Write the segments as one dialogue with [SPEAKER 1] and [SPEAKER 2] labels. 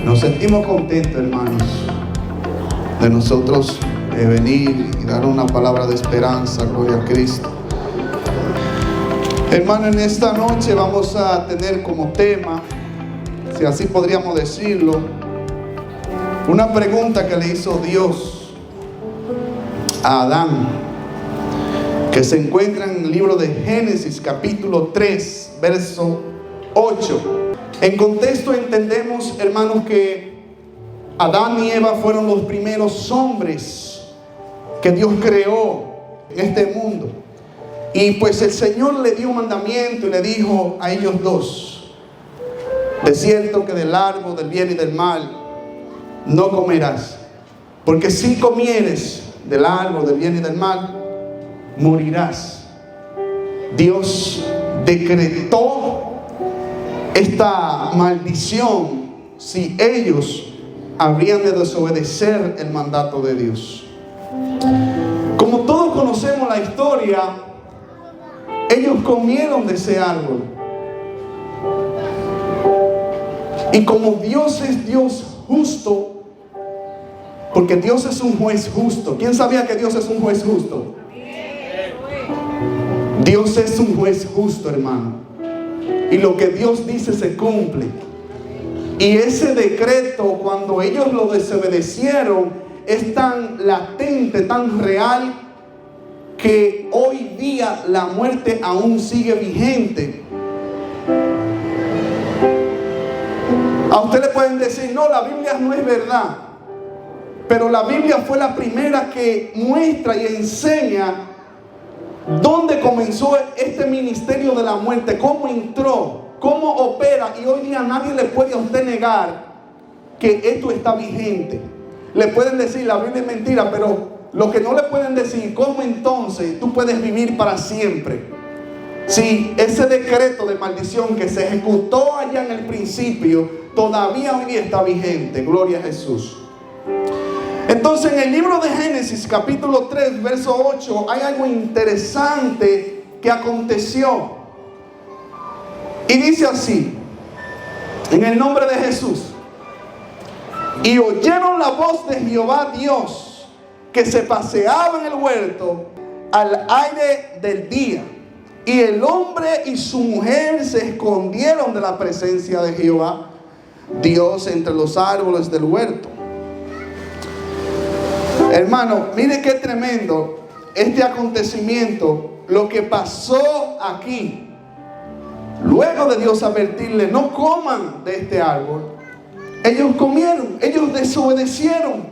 [SPEAKER 1] Nos sentimos contentos, hermanos, de nosotros venir y dar una palabra de esperanza. Gloria a Cristo. Hermano, en esta noche vamos a tener como tema, si así podríamos decirlo, una pregunta que le hizo Dios a Adán, que se encuentra en el libro de Génesis capítulo 3, verso 8. En contexto entendemos, hermanos, que Adán y Eva fueron los primeros hombres que Dios creó en este mundo. Y pues el Señor le dio un mandamiento y le dijo a ellos dos: de cierto que del árbol del bien y del mal no comerás, porque si comieres del árbol del bien y del mal, morirás. Dios decretó esta maldición si ellos habrían de desobedecer el mandato de Dios. Como todos conocemos la historia, ellos comieron de ese árbol. Y como Dios es Dios justo, porque Dios es un juez justo. ¿Quién sabía que Dios es un juez justo? Dios es un juez justo, hermano. Y lo que Dios dice se cumple. Y ese decreto, cuando ellos lo desobedecieron, es tan latente, tan real, que hoy día la muerte aún sigue vigente. A usted le pueden decir: no, la Biblia no es verdad. Pero la Biblia fue la primera que muestra y enseña dónde comenzó este ministerio de la muerte, cómo entró, cómo opera. Y hoy día nadie le puede a usted negar que esto está vigente. Le pueden decir la Biblia es mentira, pero lo que no le pueden decir, ¿cómo entonces tú puedes vivir para siempre? Si ese decreto de maldición que se ejecutó allá en el principio todavía hoy día está vigente. Gloria a Jesús. Entonces, en el libro de Génesis capítulo 3 verso 8 hay algo interesante que aconteció. Y dice así, en el nombre de Jesús: y oyeron la voz de Jehová Dios, que se paseaba en el huerto al aire del día. Y el hombre y su mujer se escondieron de la presencia de Jehová Dios entre los árboles del huerto. Hermano, mire qué tremendo este acontecimiento, lo que pasó aquí. Luego de Dios advertirle: no coman de este árbol, ellos comieron, ellos desobedecieron.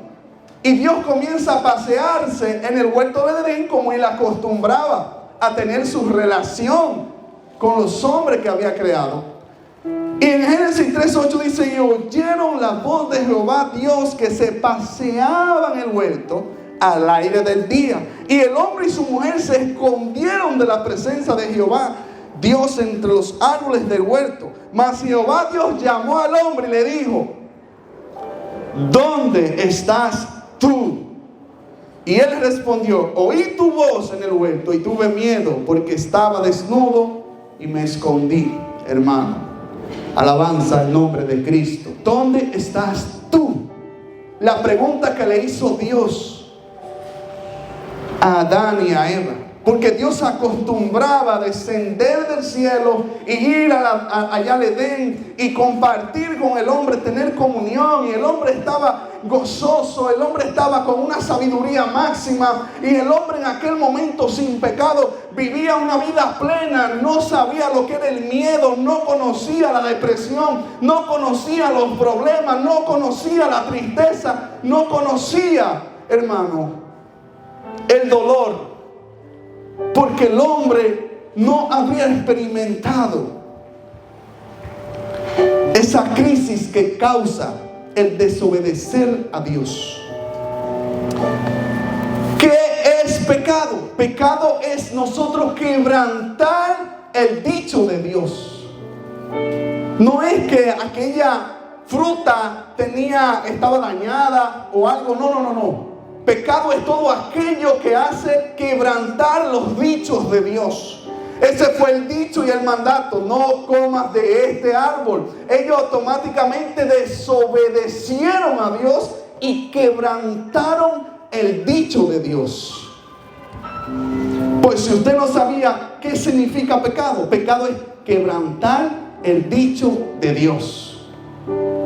[SPEAKER 1] Y Dios comienza a pasearse en el huerto de Edén como él acostumbraba a tener su relación con los hombres que había creado. Y en Génesis 3:8 dice: y oyeron la voz de Jehová Dios, que se paseaba en el huerto al aire del día. Y el hombre y su mujer se escondieron de la presencia de Jehová Dios entre los árboles del huerto. Mas Jehová Dios llamó al hombre y le dijo: ¿dónde estás tú? Y él respondió: oí tu voz en el huerto y tuve miedo, porque estaba desnudo y me escondí. Hermano, alabanza al nombre de Cristo. ¿Dónde estás tú? La pregunta que le hizo Dios a Adán y a Eva. Porque Dios acostumbraba a descender del cielo y ir allá al Edén y compartir con el hombre, tener comunión. Y el hombre estaba gozoso, el hombre estaba con una sabiduría máxima. Y el hombre en aquel momento, sin pecado, vivía una vida plena. No sabía lo que era el miedo, no conocía la depresión, no conocía los problemas, no conocía la tristeza, no conocía, hermano, el dolor. Porque el hombre no había experimentado esa crisis que causa el desobedecer a Dios. ¿Qué es pecado? Pecado es nosotros quebrantar el dicho de Dios. No es que aquella fruta estaba dañada o algo. No. Pecado es todo aquello que hace quebrantar los dichos de Dios. Ese fue el dicho y el mandato: no comas de este árbol. Ellos automáticamente desobedecieron a Dios y quebrantaron el dicho de Dios. Pues si usted no sabía qué significa pecado, pecado es quebrantar el dicho de Dios,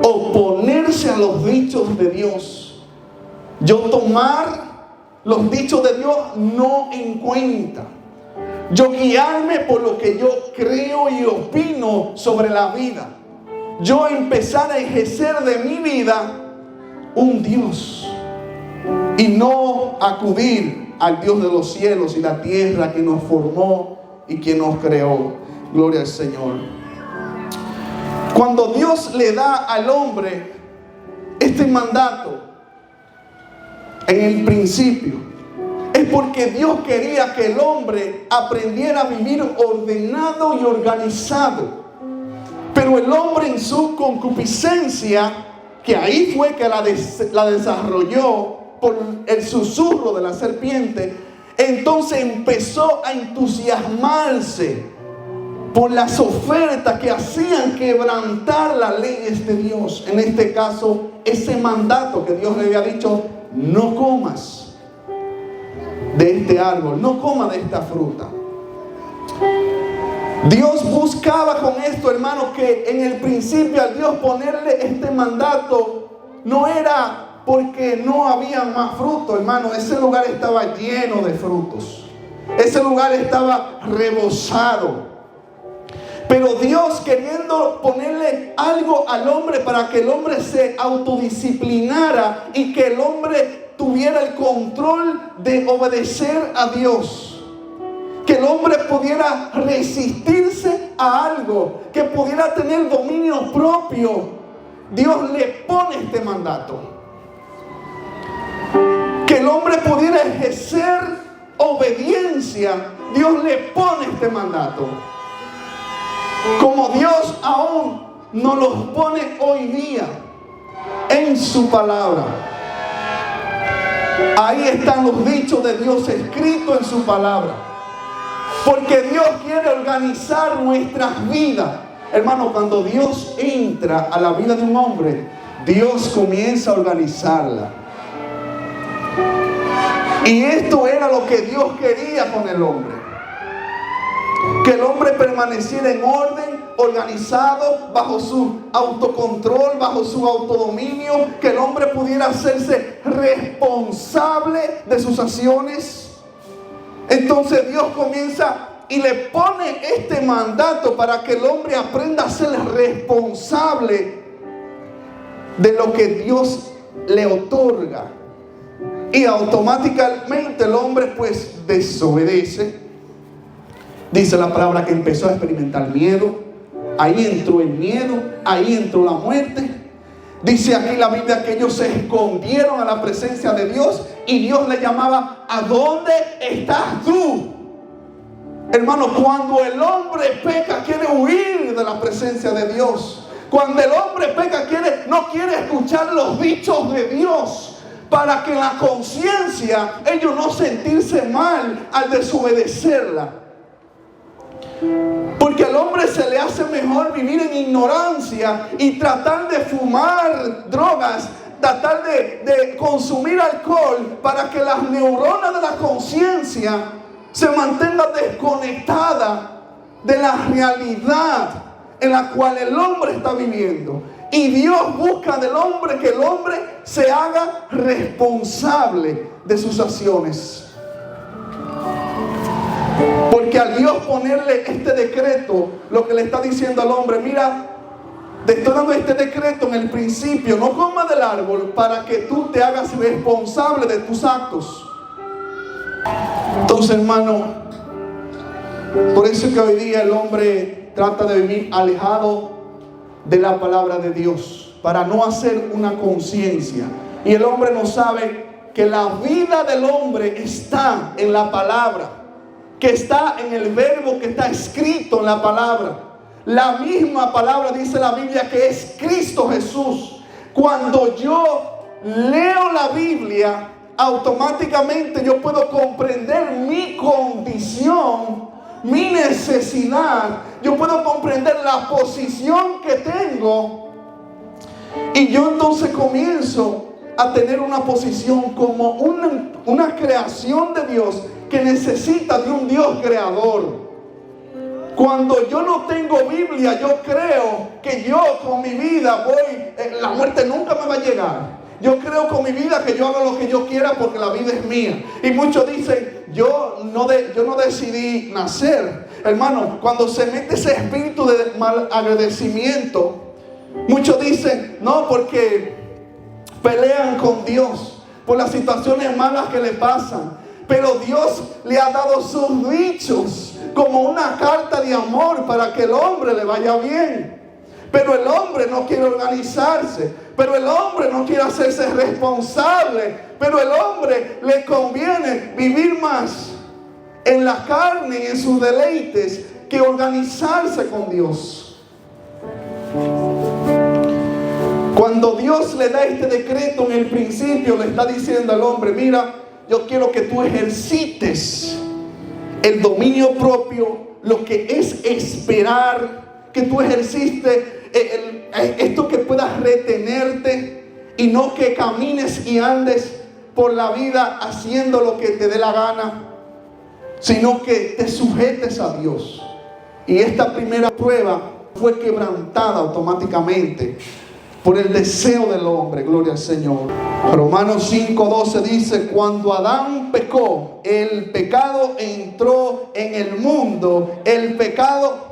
[SPEAKER 1] oponerse a los dichos de Dios. Yo tomar los dichos de Dios no en cuenta. Yo guiarme por lo que yo creo y opino sobre la vida. Yo empezar a ejercer de mi vida un Dios y no acudir al Dios de los cielos y la tierra, que nos formó y que nos creó. Gloria al Señor. Cuando Dios le da al hombre este mandato en el principio, es porque Dios quería que el hombre aprendiera a vivir ordenado y organizado. Pero el hombre, en su concupiscencia, que ahí fue que la desarrolló por el susurro de la serpiente, entonces empezó a entusiasmarse por las ofertas que hacían quebrantar las leyes de Dios. En este caso, ese mandato que Dios le había dicho: no comas de este árbol, no comas de esta fruta. Dios buscaba con esto, hermanos, que en el principio, al Dios ponerle este mandato, no era porque no había más fruto, hermano. Ese lugar estaba lleno de frutos. Ese lugar estaba rebosado. Pero Dios, queriendo ponerle algo al hombre para que el hombre se autodisciplinara y que el hombre tuviera el control de obedecer a Dios, que el hombre pudiera resistirse a algo, que pudiera tener dominio propio, Dios le pone este mandato. Que el hombre pudiera ejercer obediencia, Dios le pone este mandato. Como Dios aún nos los pone hoy día en su palabra. Ahí están los dichos de Dios escritos en su palabra. Porque Dios quiere organizar nuestras vidas. Hermano, cuando Dios entra a la vida de un hombre, Dios comienza a organizarla. Y esto era lo que Dios quería con el hombre. Que el hombre permaneciera en orden, organizado, bajo su autocontrol, bajo su autodominio. Que el hombre pudiera hacerse responsable de sus acciones. Entonces Dios comienza y le pone este mandato para que el hombre aprenda a ser responsable de lo que Dios le otorga. Y automáticamente el hombre pues desobedece. Dice la palabra que empezó a experimentar miedo. Ahí entró el miedo, ahí entró la muerte. Dice aquí la Biblia que ellos se escondieron a la presencia de Dios y Dios le llamaba: ¿a dónde estás tú? Hermano, cuando el hombre peca, quiere huir de la presencia de Dios. Cuando el hombre peca, no quiere escuchar los dichos de Dios, para que en la conciencia ellos no sentirse mal al desobedecerla. Porque al hombre se le hace mejor vivir en ignorancia y tratar de fumar drogas, tratar de consumir alcohol, para que las neuronas de la conciencia se mantengan desconectadas de la realidad en la cual el hombre está viviendo. Y Dios busca del hombre que el hombre se haga responsable de sus acciones. Porque al Dios ponerle este decreto, lo que le está diciendo al hombre: mira, te estoy dando este decreto en el principio, no comas del árbol, para que tú te hagas responsable de tus actos. Entonces, hermano, por eso es que hoy día el hombre trata de vivir alejado de la palabra de Dios, para no hacer una conciencia. Y el hombre no sabe que la vida del hombre está en la palabra, que está en el verbo que está escrito en la palabra. La misma palabra dice la Biblia que es Cristo Jesús. Cuando yo leo la Biblia, automáticamente yo puedo comprender mi condición mi necesidad, yo puedo comprender la posición que tengo, y yo entonces comienzo a tener una posición como una creación de Dios que necesita de un Dios creador. Cuando yo no tengo Biblia, yo creo que yo con mi vida la muerte nunca me va a llegar. Yo creo con mi vida que yo hago lo que yo quiera porque la vida es mía. Y muchos dicen, yo no decidí nacer. Hermano, cuando se mete ese espíritu de mal agradecimiento, muchos dicen, no, porque pelean con Dios por las situaciones malas que le pasan. Pero Dios le ha dado sus dichos como una carta de amor para que el hombre le vaya bien. Pero el hombre no quiere organizarse. Pero el hombre no quiere hacerse responsable. Pero el hombre le conviene vivir más en la carne y en sus deleites que organizarse con Dios. Cuando Dios le da este decreto en el principio, le está diciendo al hombre, mira, yo quiero que tú ejercites el dominio propio, lo que es esperar, que tú ejercites esto que puedas retenerte y no que camines y andes por la vida haciendo lo que te dé la gana, sino que te sujetes a Dios. Y esta primera prueba fue quebrantada automáticamente por el deseo del hombre. Gloria al Señor. Romanos 5:12 dice, cuando Adán pecó, el pecado entró en el mundo. El pecado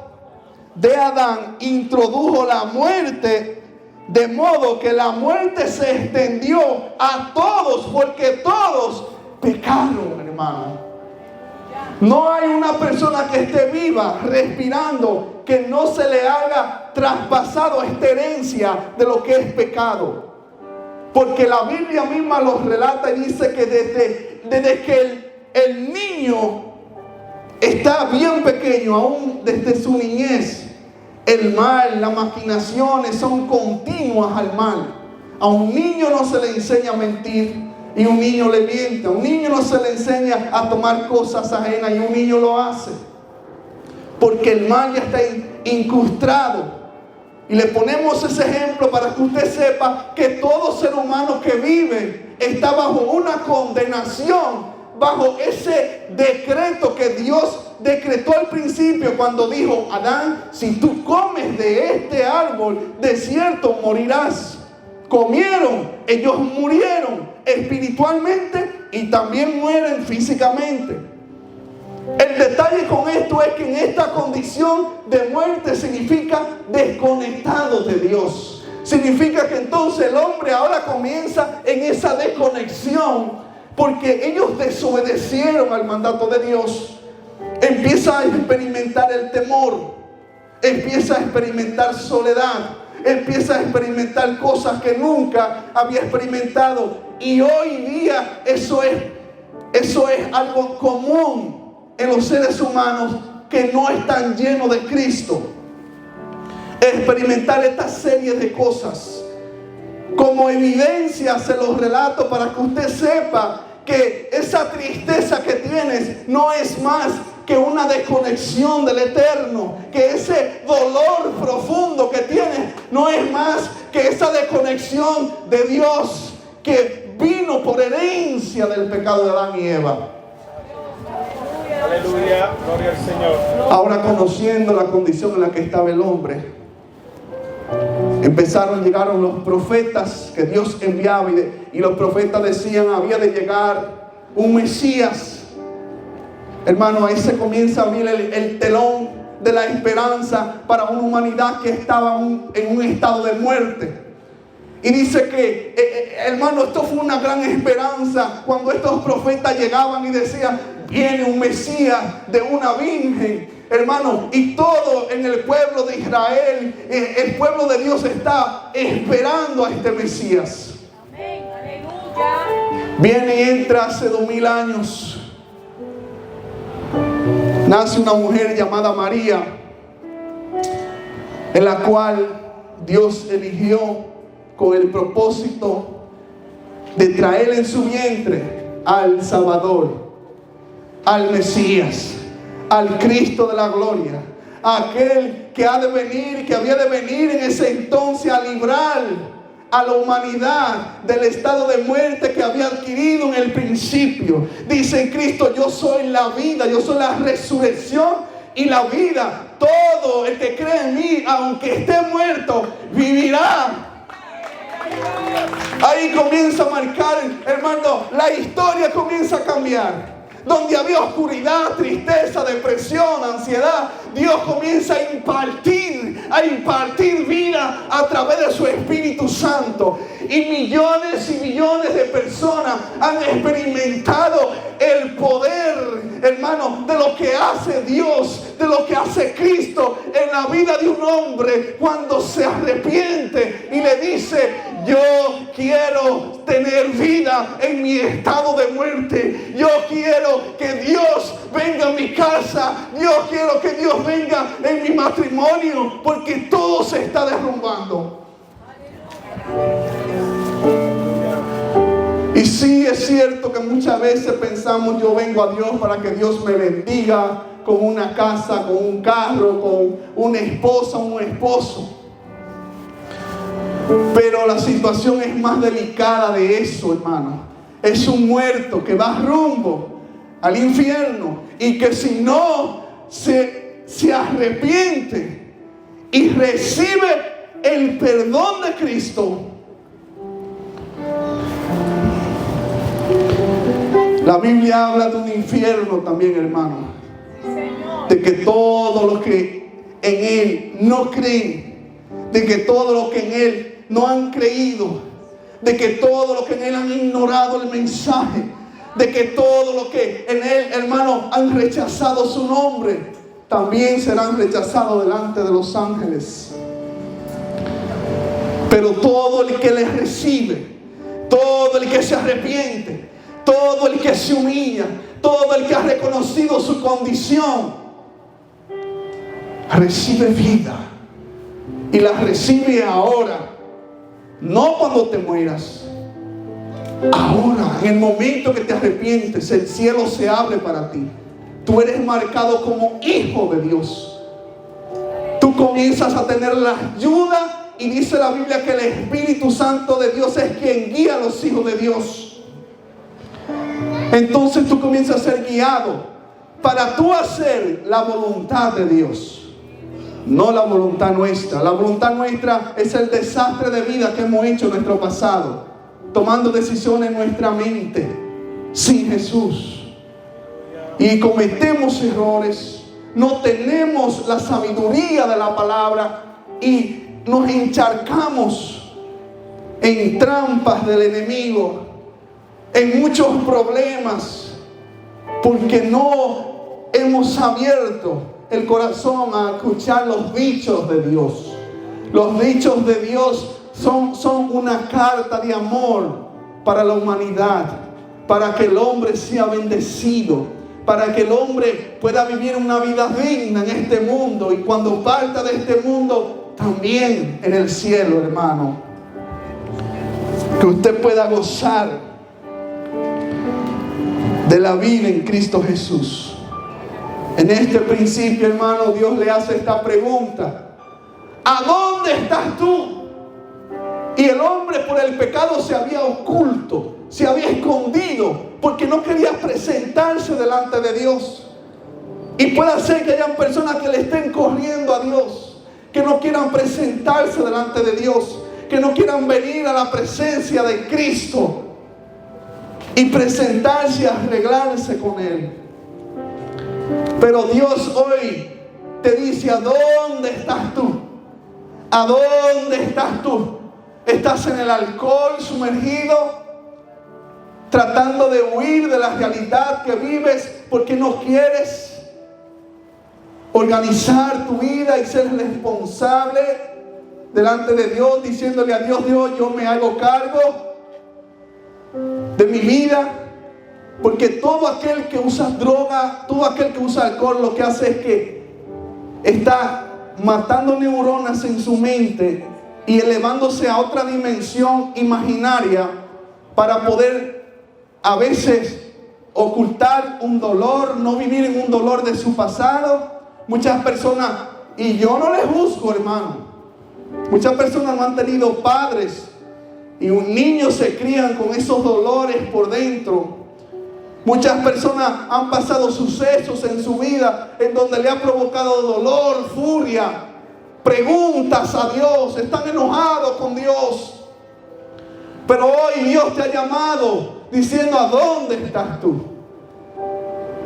[SPEAKER 1] de Adán introdujo la muerte, de modo que la muerte se extendió a todos, porque todos pecaron, hermano. No hay una persona que esté viva, respirando, que no se le haya traspasado esta herencia de lo que es pecado. Porque la Biblia misma los relata y dice que desde que el niño está bien pequeño, aún desde su niñez, el mal, las maquinaciones son continuas al mal. A un niño no se le enseña a mentir y un niño le miente. A un niño no se le enseña a tomar cosas ajenas y un niño lo hace. Porque el mal ya está incrustado. Y le ponemos ese ejemplo para que usted sepa que todo ser humano que vive está bajo una condenación, bajo ese decreto que Dios decretó al principio cuando dijo, Adán, si tú comes de este árbol, de cierto morirás. Comieron, ellos murieron espiritualmente y también mueren físicamente. El detalle con esto es que en esta condición de muerte significa desconectado de Dios. Significa que entonces el hombre ahora comienza en esa desconexión porque ellos desobedecieron al mandato de Dios. Empieza a experimentar el temor, empieza a experimentar soledad, empieza a experimentar cosas que nunca había experimentado. Y hoy día eso es algo común en los seres humanos que no están llenos de Cristo. Experimentar esta serie de cosas. Como evidencia se los relato para que usted sepa que esa tristeza que tienes no es más que una desconexión del Eterno, que ese dolor profundo que tienes no es más que esa desconexión de Dios que vino por herencia del pecado de Adán y Eva.
[SPEAKER 2] Aleluya, gloria al Señor.
[SPEAKER 1] Ahora, conociendo la condición en la que estaba el hombre, llegaron los profetas que Dios enviaba y los profetas decían había de llegar un Mesías. Hermano, ahí se comienza a abrir el telón de la esperanza para una humanidad que estaba en un estado de muerte. Y dice que, hermano, esto fue una gran esperanza cuando estos profetas llegaban y decían, viene un Mesías de una virgen. Hermano, y todo en el pueblo de Israel, el pueblo de Dios está esperando a este Mesías.
[SPEAKER 3] Amén, aleluya.
[SPEAKER 1] Viene y entra hace 2000 años. Nace una mujer llamada María, en la cual Dios eligió con el propósito de traer en su vientre al Salvador, al Mesías, al Cristo de la gloria, aquel que ha de venir, que había de venir en ese entonces a librar a la humanidad del estado de muerte que había adquirido en el principio. Dice en Cristo: yo soy la vida, yo soy la resurrección y la vida. Todo el que cree en mí, aunque esté muerto, vivirá. Ahí comienza a marcar, hermano, la historia comienza a cambiar. Donde había oscuridad, tristeza, depresión, ansiedad, Dios comienza a impartir vida a través de su Espíritu Santo. Y millones y millones de personas han experimentado el poder, hermano, de lo que hace Dios, de lo que hace Cristo en la vida de un hombre cuando se arrepiente y le dice: yo quiero tener vida en mi estado de muerte. Yo quiero que Dios venga a mi casa. Yo quiero que Dios venga en mi matrimonio, porque todo se está derrumbando. Y sí, es cierto que muchas veces pensamos: yo vengo a Dios para que Dios me bendiga con una casa, con un carro, con una esposa, un esposo. Pero la situación es más delicada de eso, hermano. Es un muerto que va rumbo al infierno y que si no se arrepiente y recibe el perdón de Cristo, la Biblia habla de un infierno también, hermano. De que todos los que en Él no creen, de que todos los que en Él no han creído, de que todos los que en Él han ignorado el mensaje, de que todos los que en Él, hermano, han rechazado su nombre, también serán rechazados delante de los ángeles. Pero todo el que les recibe, todo el que se arrepiente, todo el que se humilla, todo el que ha reconocido su condición, recibe vida. Y la recibe ahora. No cuando te mueras. Ahora, en el momento que te arrepientes, el cielo se abre para ti. Tú eres marcado como hijo de Dios. Tú comienzas a tener la ayuda, y dice la Biblia que el Espíritu Santo de Dios es quien guía a los hijos de Dios. Entonces tú comienzas a ser guiado para tú hacer la voluntad de Dios. No la voluntad nuestra. La voluntad nuestra es el desastre de vida que hemos hecho en nuestro pasado, tomando decisiones en nuestra mente sin Jesús. Y cometemos errores, no tenemos la sabiduría de la palabra y nos encharcamos en trampas del enemigo, en muchos problemas, porque no hemos abierto el corazón a escuchar los dichos de Dios. Los dichos de Dios son una carta de amor para la humanidad, para que el hombre sea bendecido, para que el hombre pueda vivir una vida digna en este mundo, y cuando parta de este mundo, también en el cielo, hermano. Que usted pueda gozar de la vida en Cristo Jesús. En este principio, hermano, Dios le hace esta pregunta: ¿a dónde estás tú? Y el hombre por el pecado se había oculto, se había escondido, porque no quería presentarse delante de Dios. Y puede ser que hayan personas que le estén corriendo a Dios, que no quieran presentarse delante de Dios, que no quieran venir a la presencia de Cristo y presentarse y arreglarse con Él. Pero Dios hoy te dice: ¿a dónde estás tú? ¿A dónde estás tú? ¿Estás en el alcohol sumergido, tratando de huir de la realidad que vives porque no quieres organizar tu vida y ser responsable delante de Dios, diciéndole a Dios: Dios, yo me hago cargo de mi vida? Porque todo aquel que usa droga, todo aquel que usa alcohol, lo que hace es que está matando neuronas en su mente y elevándose a otra dimensión imaginaria para poder a veces ocultar un dolor, no vivir en un dolor de su pasado. Muchas personas, y yo no les juzgo, hermano, muchas personas no han tenido padres y un niño se crían con esos dolores por dentro. Muchas personas han pasado sucesos en su vida en donde le ha provocado dolor, furia, preguntas a Dios, están enojados con Dios. Pero hoy Dios te ha llamado diciendo: ¿a dónde estás tú?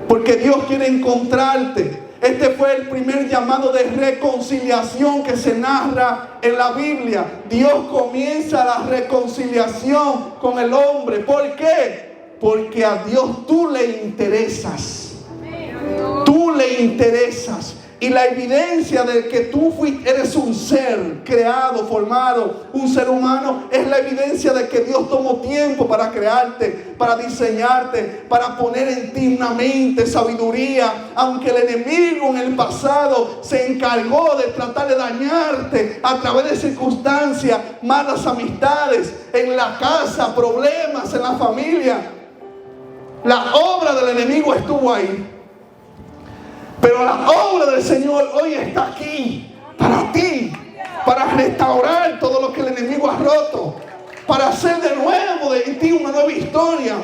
[SPEAKER 1] Porque Dios quiere encontrarte. Este fue el primer llamado de reconciliación que se narra en la Biblia. Dios comienza la reconciliación con el hombre. ¿Por qué? Porque a Dios tú le interesas. Tú le interesas. Y la evidencia de que tú eres un ser creado, formado, un ser humano, es la evidencia de que Dios tomó tiempo para crearte, para diseñarte, para poner en ti una mente, sabiduría. Aunque el enemigo en el pasado se encargó de tratar de dañarte a través de circunstancias, malas amistades, en la casa, problemas en la familia, la obra del enemigo estuvo ahí. Pero la obra del Señor hoy está aquí para ti, para restaurar todo lo que el enemigo ha roto, para hacer de nuevo de ti una nueva historia,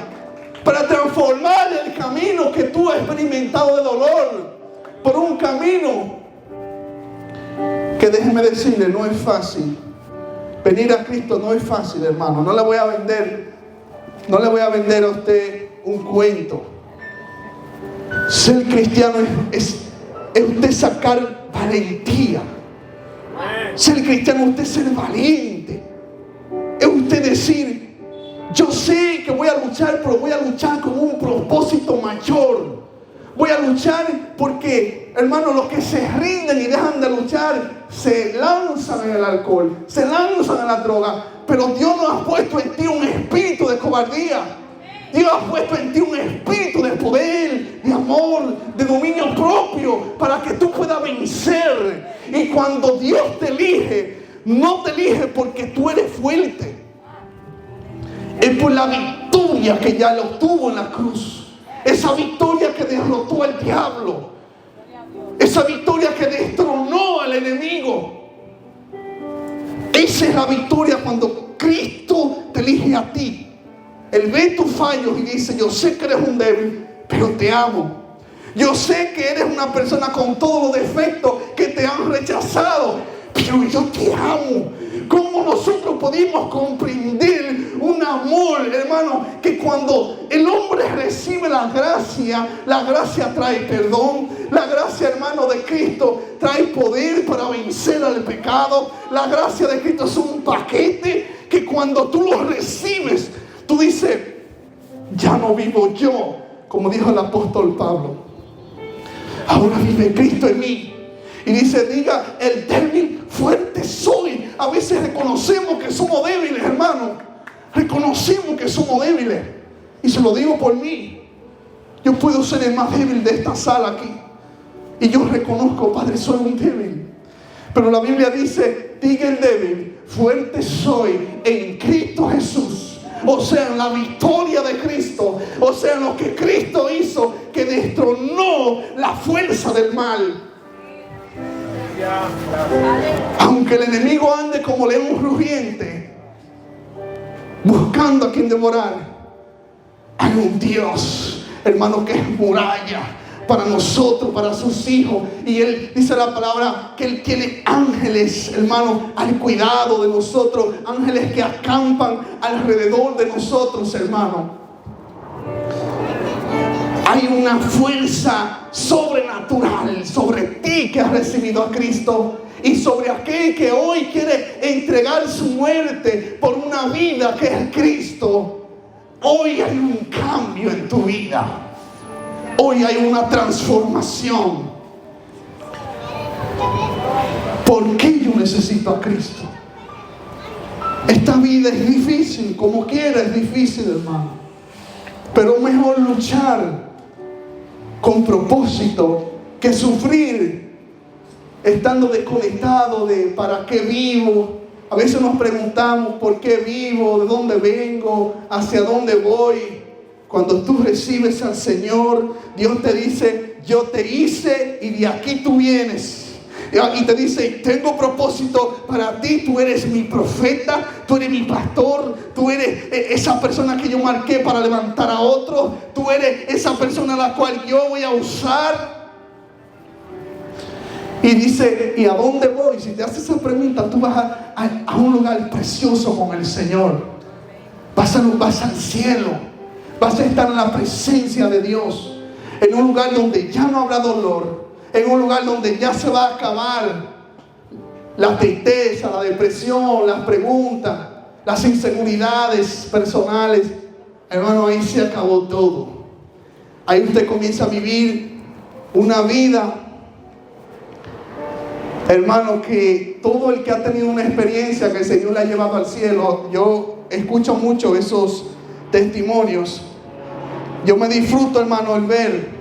[SPEAKER 1] para transformar el camino que tú has experimentado de dolor por un camino que, déjeme decirle, no es fácil. Venir a Cristo no es fácil, hermano. No le voy a vender a usted un cuento. Ser cristiano es usted sacar valentía. Ser cristiano es usted ser valiente. Es usted decir: yo sé que voy a luchar, pero voy a luchar con un propósito mayor. Voy a luchar porque, hermano, los que se rinden y dejan de luchar se lanzan en el alcohol, se lanzan en la droga. Pero Dios no ha puesto en ti un espíritu de cobardía. Dios ha puesto en ti un espíritu de poder, de amor, de dominio propio, para que tú puedas vencer. Y cuando Dios te elige, no te elige porque tú eres fuerte, es por la victoria que ya Él obtuvo en la cruz. Esa victoria que derrotó al diablo, esa victoria que destronó al enemigo. Esa es la victoria cuando Cristo te elige a ti. Él ve tus fallos y dice: yo sé que eres un débil, pero te amo. Yo sé que eres una persona con todos los defectos que te han rechazado, pero yo te amo. ¿Cómo nosotros podemos comprender un amor, hermano, que cuando el hombre recibe la gracia trae perdón? La gracia, hermano, de Cristo trae poder para vencer al pecado. La gracia de Cristo es un paquete que cuando tú lo recibes, tú dices: ya no vivo yo, como dijo el apóstol Pablo, ahora vive Cristo en mí. Y dice: diga el débil, fuerte soy. A veces reconocemos que somos débiles, hermano. Reconocemos que somos débiles. Y se lo digo por mí. Yo puedo ser el más débil de esta sala aquí. Y yo reconozco: Padre, soy un débil. Pero la Biblia dice: diga el débil, fuerte soy en Cristo Jesús. O sea, en la victoria de Cristo. O sea, en lo que Cristo hizo, que destronó la fuerza del mal. Aunque el enemigo ande como león rugiente, buscando a quien devorar, hay un Dios, hermano, que es muralla para nosotros, para sus hijos. Y Él dice la palabra que Él tiene ángeles, hermano, al cuidado de nosotros. Ángeles que acampan alrededor de nosotros, hermano. Hay una fuerza sobrenatural sobre ti que has recibido a Cristo y sobre aquel que hoy quiere entregar su muerte por una vida que es Cristo. Hoy hay un cambio en tu vida. Hoy hay una transformación. ¿Por qué yo necesito a Cristo? Esta vida es difícil, como quiera es difícil, hermano. Pero mejor luchar con propósito que sufrir estando desconectado de para qué vivo. A veces nos preguntamos: ¿por qué vivo? ¿De dónde vengo? ¿Hacia dónde voy? Cuando tú recibes al Señor, Dios te dice, yo te hice y de aquí tú vienes. Y te dice, tengo propósito para ti, tú eres mi profeta, tú eres mi pastor, tú eres esa persona que yo marqué para levantar a otros, tú eres esa persona a la cual yo voy a usar. Y dice, ¿y a dónde voy? Si te haces esa pregunta, tú vas a un lugar precioso con el Señor. Vas al cielo, vas a estar en la presencia de Dios, en un lugar donde ya no habrá dolor, en un lugar donde ya se va a acabar la tristeza, la depresión, las preguntas, las inseguridades personales. Hermano, ahí se acabó todo. Ahí usted comienza a vivir una vida, hermano, que todo el que ha tenido una experiencia que el Señor le ha llevado al cielo, yo escucho mucho esos testimonios. Yo me disfruto, hermano, el ver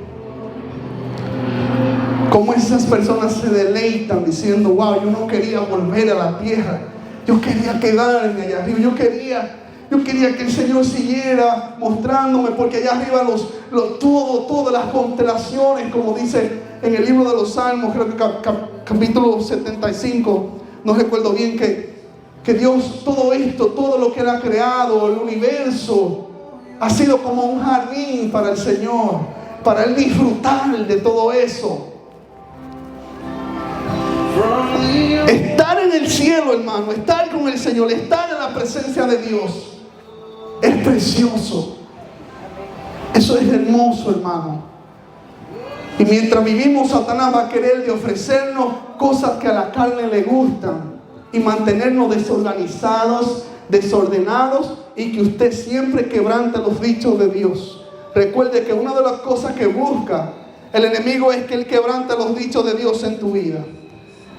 [SPEAKER 1] cómo esas personas se deleitan diciendo, wow, yo no quería volver a la tierra, yo quería quedarme allá arriba, yo quería que el Señor siguiera mostrándome, porque allá arriba todas las constelaciones, como dice en el libro de los Salmos, creo que capítulo 75, no recuerdo bien, que Dios, todo esto, todo lo que Él ha creado, el universo, ha sido como un jardín para el Señor, para Él disfrutar de todo eso. Estar en el cielo, hermano, estar con el Señor, estar en la presencia de Dios, es precioso. Eso es hermoso, hermano. Y mientras vivimos, Satanás va a querer de ofrecernos cosas que a la carne le gustan y mantenernos desorganizados, desordenados, y que usted siempre quebrante los dichos de Dios. Recuerde que una de las cosas que busca el enemigo es que él quebrante los dichos de Dios en tu vida.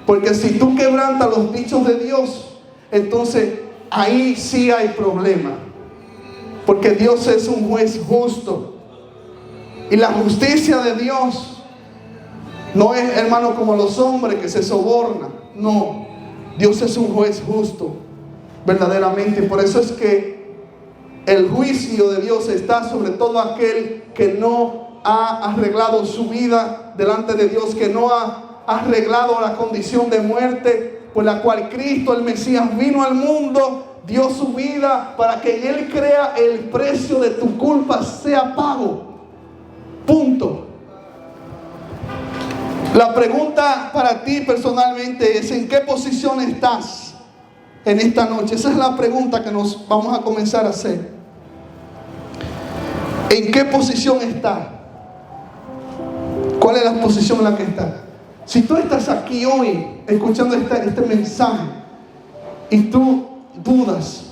[SPEAKER 1] Porque si tú quebrantas los dichos de Dios, entonces ahí sí hay problema. Porque Dios es un juez justo. Y la justicia de Dios no es, hermano, como los hombres que se sobornan. No, Dios es un juez justo, verdaderamente. Por eso es que el juicio de Dios está sobre todo aquel que no ha arreglado su vida delante de Dios, que no ha arreglado la condición de muerte por la cual Cristo, el Mesías, vino al mundo, dio su vida para que Él crea el precio de tu culpa sea pago. Punto. La pregunta para ti personalmente es: ¿en qué posición estás en esta noche? Esa es la pregunta que nos vamos a comenzar a hacer. ¿En qué posición estás? ¿Cuál es la posición en la que estás? Si tú estás aquí hoy escuchando este mensaje y tú dudas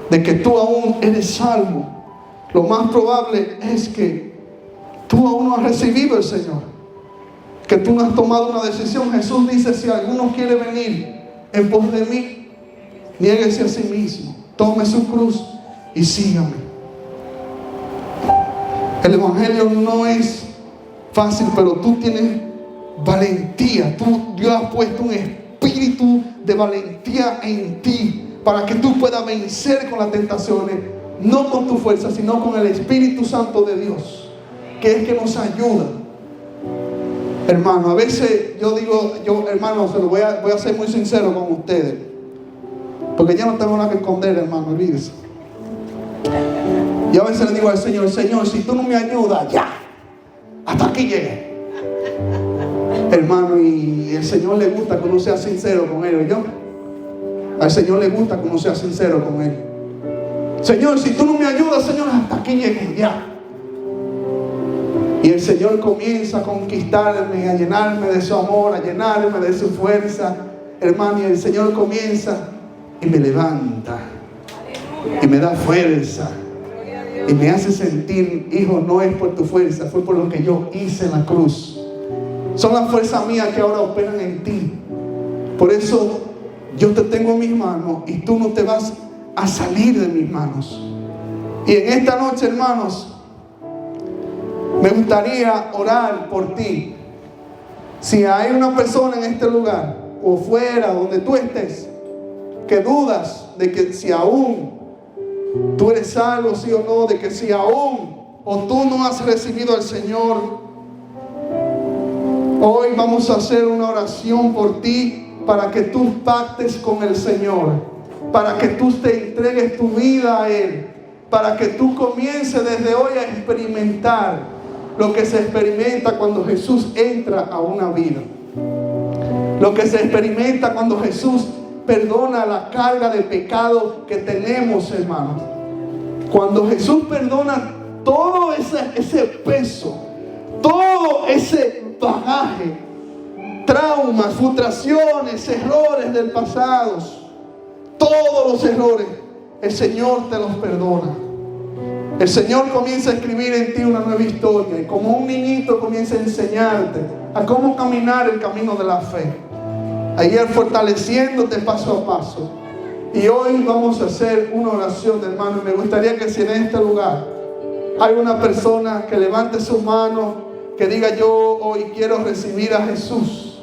[SPEAKER 1] de que tú aún eres salvo, lo más probable es que tú aún no has recibido al Señor, que tú no has tomado una decisión. Jesús dice: si alguno quiere venir en pos de mí, niéguese a sí mismo, tome su cruz y sígame. El evangelio no es fácil, pero tú tienes valentía. Dios ha puesto un espíritu de valentía en ti para que tú puedas vencer con las tentaciones, no con tu fuerza, sino con el Espíritu Santo de Dios, que es que nos ayuda. Hermano, a veces yo digo, hermano, se lo voy a ser muy sincero con ustedes, porque ya no tengo nada que esconder, hermano, olvídese. Yo a veces le digo al Señor: Señor, si tú no me ayudas, ya, hasta aquí llegué. Hermano, y el Señor le gusta que uno sea sincero con Él, ¿yo? Al Señor le gusta que uno sea sincero con Él. Señor, si tú no me ayudas, Señor, hasta aquí llegué, ya. Y el Señor comienza a conquistarme, a llenarme de su amor, a llenarme de su fuerza, hermano. Y el Señor comienza y me levanta, y me da fuerza, y me hace sentir: hijo, no es por tu fuerza, fue por lo que yo hice en la cruz. Son las fuerzas mías que ahora operan en ti. Por eso yo te tengo en mis manos y tú no te vas a salir de mis manos. Y en esta noche, hermanos, me gustaría orar por ti. Si hay una persona en este lugar o fuera, donde tú estés, que dudas de que si aún Tú eres salvo, sí o no, de que si aún o tú no has recibido al Señor, hoy vamos a hacer una oración por ti para que tú pactes con el Señor, para que tú te entregues tu vida a Él, para que tú comiences desde hoy a experimentar lo que se experimenta cuando Jesús entra a una vida, lo que se experimenta cuando Jesús perdona la carga de pecado que tenemos, hermanos. Cuando Jesús perdona todo ese peso, todo ese bagaje, traumas, frustraciones, errores del pasado, todos los errores, el Señor te los perdona. El Señor comienza a escribir en ti una nueva historia, y como un niñito comienza a enseñarte a cómo caminar el camino de la fe, a ir fortaleciéndote paso a paso. Y hoy vamos a hacer una oración, hermano. Me gustaría que si en este lugar hay una persona que levante su mano, que diga: yo hoy quiero recibir a Jesús.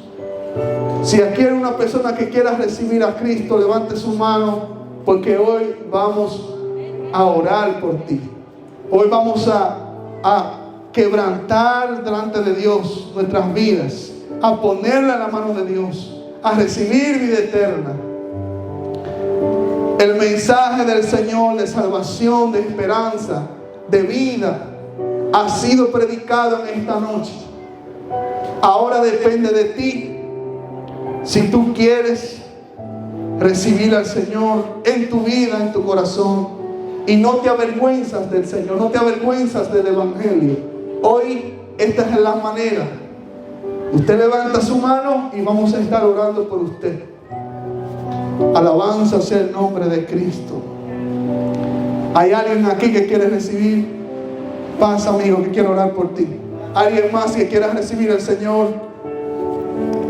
[SPEAKER 1] Si aquí hay una persona que quiera recibir a Cristo, levante su mano, porque hoy vamos a orar por ti. Hoy vamos a quebrantar delante de Dios nuestras vidas, a ponerla en la mano de Dios, a recibir vida eterna. El mensaje del Señor de salvación, de esperanza, de vida, ha sido predicado en esta noche. Ahora depende de ti si tú quieres recibir al Señor en tu vida, en tu corazón, y no te avergüenzas del Señor, no te avergüenzas del Evangelio. Hoy esta es la manera. Usted levanta su mano y vamos a estar orando por usted. Alabanza sea el nombre de Cristo. ¿Hay alguien aquí que quiere recibir? Pasa, amigo, que quiero orar por ti. ¿Alguien más que quiera recibir al Señor?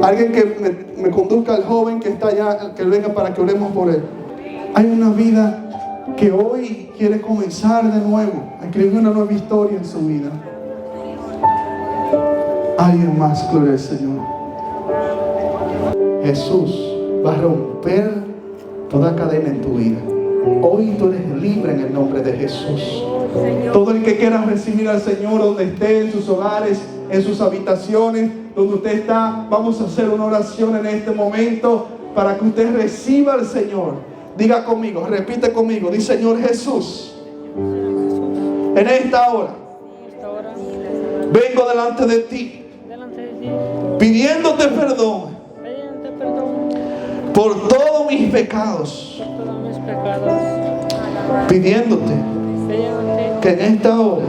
[SPEAKER 1] Alguien que me conduzca al joven que está allá, que venga para que oremos por él. Hay una vida que hoy quiere comenzar de nuevo, a escribir una nueva historia en su vida. Alguien más, gloria al Señor. Jesús va a romper toda cadena en tu vida. Hoy tú eres libre en el nombre de Jesús. Todo el que quiera recibir al Señor, donde esté, en sus hogares, en sus habitaciones, donde usted está, vamos a hacer una oración en este momento para que usted reciba al Señor. Diga conmigo, repite conmigo, dice: Señor Jesús, en esta hora vengo delante de ti, pidiéndote perdón por todos mis pecados, pidiéndote que en esta hora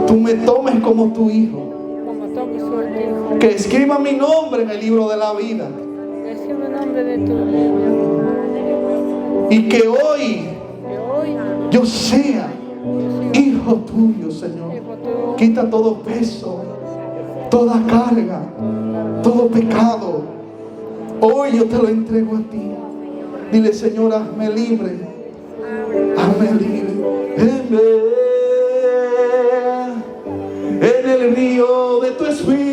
[SPEAKER 1] tú me tomes como tu hijo, que escriba mi nombre en el libro de la vida, y que hoy yo sea hijo tuyo, Señor. Quita todo peso, toda carga, todo pecado. Hoy yo te lo entrego a ti. Dile: Señor, hazme libre, hazme libre. En el río de tu espíritu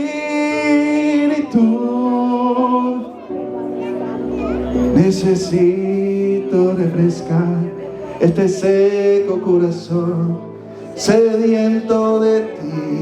[SPEAKER 1] necesito refrescar este seco corazón sediento de ti.